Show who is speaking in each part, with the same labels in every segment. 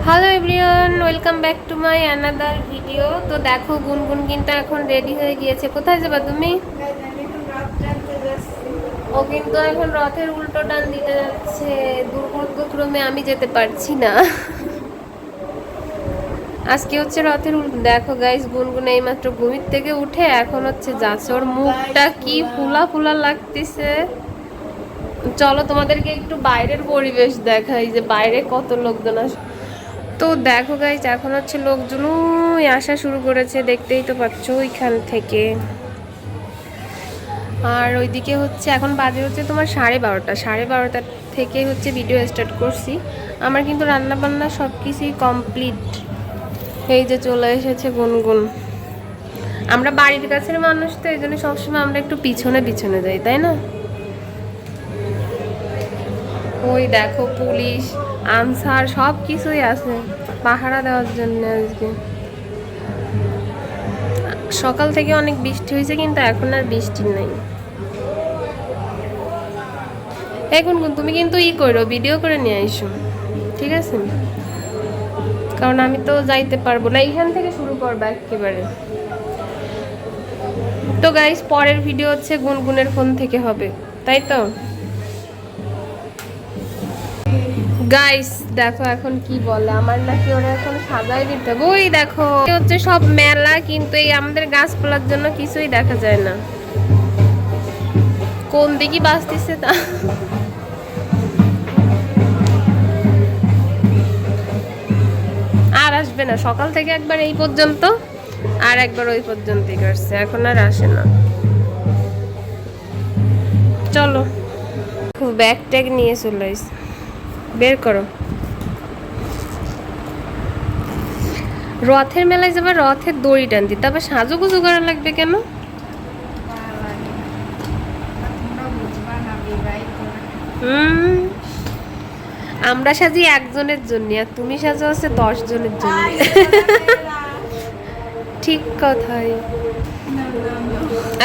Speaker 1: Hello everyone, welcome back to my another video. তো দেখো গুনগুন কিন্তু এখন রেডি হয়ে গিয়েছে। কোথায় যাবা তুমি? ও কিন্তু এখন রথের উল্টো টান দিতে যাচ্ছে। দুর্ভাগ্যক্রমে আমি যেতে পারছি না। আজকে হচ্ছে রথের উল্টো। দেখো গাইস, গুনগুন এইমাত্র ঘুমির থেকে উঠে এখন হচ্ছে যাচ্ছে। ওর মুখটা কি ফুলা ফুলা লাগতেছে। চলো তোমাদেরকে একটু বাইরের পরিবেশ দেখাই, যে বাইরে কত লোকজন আসে। তো দেখো গাইস, এখন হচ্ছে লোকজন আসা শুরু করেছে, দেখতেই তো পাচ্ছ ওইখান থেকে। আর ওইদিকে হচ্ছে এখন বাজে হচ্ছে তোমার 12:30। 12:30 থেকে হচ্ছে ভিডিও স্টার্ট করছি। আমার কিন্তু রান্না বান্না সব কিছুই কমপ্লিট। এই যে চলে এসেছে গুনগুন। আমরা বাড়ির কাছের মানুষ, তো এই জন্য সবসময় আমরা একটু পিছনে পিছনে যাই, তাই না? ওই দেখো পুলিশ, আনসার সব কিছুই আছে পাহারা দেওয়ার জন্য। আজকে সকাল থেকে অনেক বৃষ্টি হয়েছে, কিন্তু এখন আর বৃষ্টি নেই। এখন তুমি কিন্তু করো, ভিডিও করে নিয়ে আইসো, ঠিক আছে? কারণ আমি তো যাইতে পারবো না, এইখান থেকে শুরু করবা একেবারে। তো গাইস, পরের ভিডিও হচ্ছে গুনগুনের ফোন থেকে হবে, তাই তো? গাইস দেখো এখন কি বলে, আমার নাকি ওরা এখন সাজাই দিতে হবে। ওই দেখো হচ্ছে সব মেলা, কিন্তু এই আমাদের গাছপালার জন্য কিছুই দেখা যায় না। কোন দিকে বাঁচতেছে তা আর আসবে না। সকাল থেকে একবার এই পর্যন্ত, আর একবার ওই পর্যন্তই করছে, এখন আর আসে না। চলো ব্যাগ ট্যাগ নিয়ে চলে আসি, বের করো। রথের মেলায় যাবে, রথের দড়ি টানতে, তারপর সাজুগুজু করা লাগবে কেন? আমরা সাজি একজনের জন্য, আর তুমি সাজো হচ্ছে 10 জনের জন্য। ঠিক কথাই।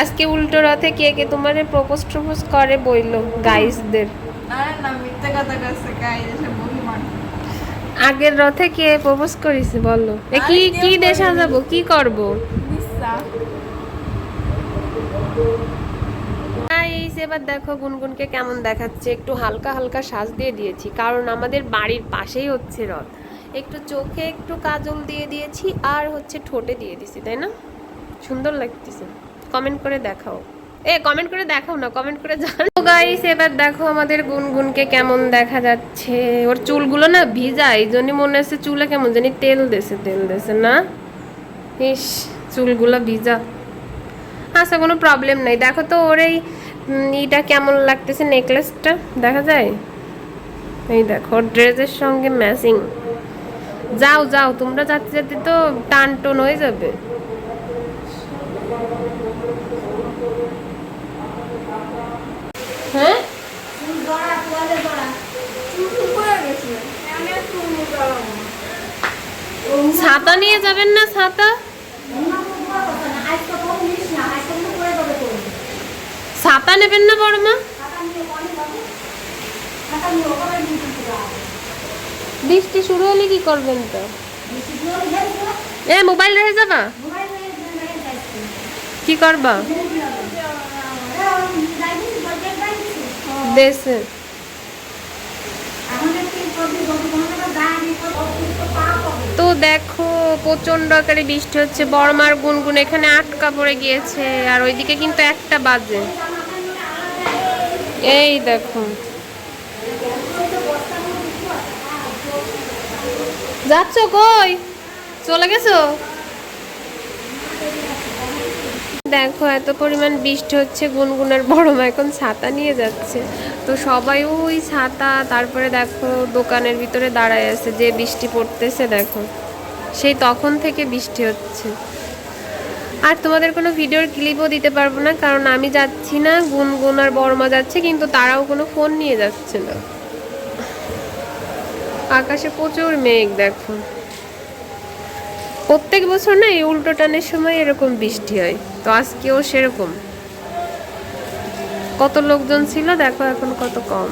Speaker 1: আজকে উল্টো রথে কে কে তোমার প্রপোজ টপোজ করে বইলো গাইসদের? আগের রথে কে প্রপোজ করেছে বলো? কি কি দেশে যাবো, কি করব? এবার দেখো গুনগুনকে কেমন দেখাচ্ছে। একটু হালকা হালকা সাজ দিয়ে দিয়েছি, কারণ আমাদের বাড়ির পাশেই হচ্ছে রথ। একটু চোখে একটু কাজল দিয়ে দিয়েছি, আর হচ্ছে ঠোঁটে দিয়ে দিছি, তাই না? সুন্দর লাগতেছে। কমেন্ট করে দেখাও। কমেন্ট করে দেখাও না, কমেন্ট করে জানাও গাইস। এবার দেখো আমাদের গুনগুনকে কেমন দেখা যাচ্ছে। ওর চুলগুলো না ভিজা, এই জন্য মনে হচ্ছে চুলে কেমন জানি তেল দেছে না। ইস, চুলগুলো ভিজা। আচ্ছা, কোনো প্রবলেম নাই। দেখো তো ওর এই এটা কেমন লাগতেছে, নেকলেসটা দেখা যায়? এই দেখো ড্রেসের সঙ্গে ম্যাচিং। যাও যাও, তোমরা যাতে যাতে তো টান টোন হয়ে যাবে। হ্যাঁ, ছাতা নিয়ে যাবেন না? ছাতা ছাতা নেবেন না বড় মা? বৃষ্টি শুরু হলে কি করবেন তো? মোবাইল রেখে যাবা? কি করবা দেশে? তো দেখো প্রচন্ড আকারে বৃষ্টি হচ্ছে। বড়মার গুনগুন এখানে আটকা পড়ে গিয়েছে, আর ওইদিকে কিন্তু 1টা বাজে। এই দেখো যাচ্ছ কই? চলে গেছো? দেখো এত পরিমাণ বৃষ্টি হচ্ছে, গুনগুনের বড় মা এখন ছাতা নিয়ে যাচ্ছে। তো সবাই ওই ছাতা, তারপরে দেখো দোকানের ভিতরে দাঁড়ায় আছে, যে বৃষ্টি পড়তেছে দেখো, সেই তখন থেকে বৃষ্টি হচ্ছে। আর তোমাদের কোনো ভিডিওর ক্লিপও দিতে পারবো না, কারণ আমি যাচ্ছি না, গুনগুন আর বড় মা যাচ্ছে, কিন্তু তারাও কোনো ফোন নিয়ে যাচ্ছে না। আকাশে প্রচুর মেঘ দেখো। প্রত্যেক বছর না এই উল্টো টানের সময় এরকম বৃষ্টি হয়, তো আজকেও সেরকম। কত লোকজন ছিল দেখো, এখন কত কম।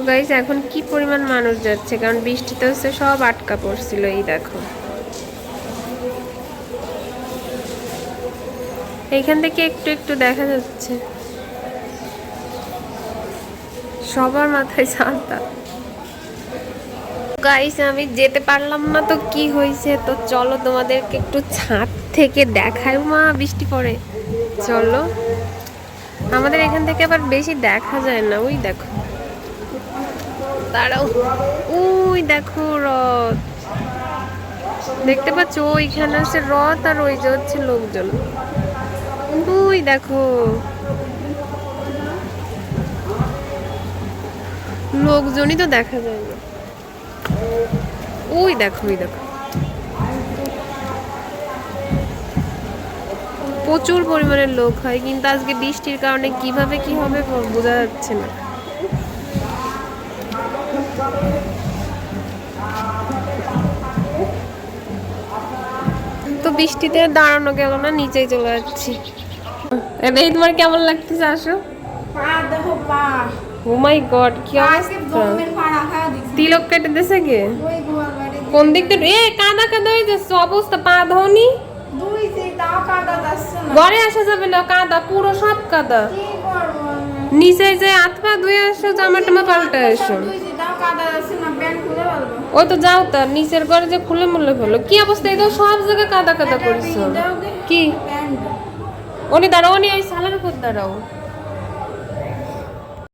Speaker 1: গাইস এখন কি পরিমাণ মানুষ যাচ্ছে, কারণ বৃষ্টিতে হচ্ছে সব আটকা পড়ছিল। এই দেখো এইখান থেকে একটু একটু দেখা যাচ্ছে, সবার মাথায় ছাতা। গাইস আমি যেতে পারলাম না তো কি হয়েছে, তো চলো তোমাদেরকে একটু ছাদ থেকে দেখাই। মা বৃষ্টি পড়ে, চলো। আমাদের এখান থেকে আবার বেশি দেখা যায় না। ওই দেখো, দাঁড়াও, ওই দেখো রথ দেখতে পাচ্ছ, ওইখানে আছে রথ আর ওই যে হচ্ছে লোকজন। ওই দেখো লোকজনই তো দেখা যায় না। ওই দেখো, ওই দেখো প্রচুর পরিমাণে লোক হয়, কিন্তু আজকে বৃষ্টির কারণে কিভাবে কি হবে বোঝা যাচ্ছে না। তো বৃষ্টিতে দাঁড়ানো গেল না, নিচেই চলে যাচ্ছি। এটাই তোমার কেমন লাগতেছে? আসো। ও মাই গড, কি অবস্থা! তিলক কেটে দিছে কে? কোন দিক থেকে? এ কাদা কাদা হয়ে যাচ্ছে অবস্থা, পা ধোনি। ঘরে আসা যাবে না, কাদা পুরো সব কাদা। নিচে যে হাত পা ধুয়ে আসো, জামা টামা পাল্টে আসো। ওই তো যাও, তার নিচের ঘরে যে খুলে মুলে ফেলো। কি অবস্থা, এই তো সব জায়গায় কাদা কাদা করছো। কি ওনি দাঁড়াও, ওনি এই সালের উপর দাঁড়াও।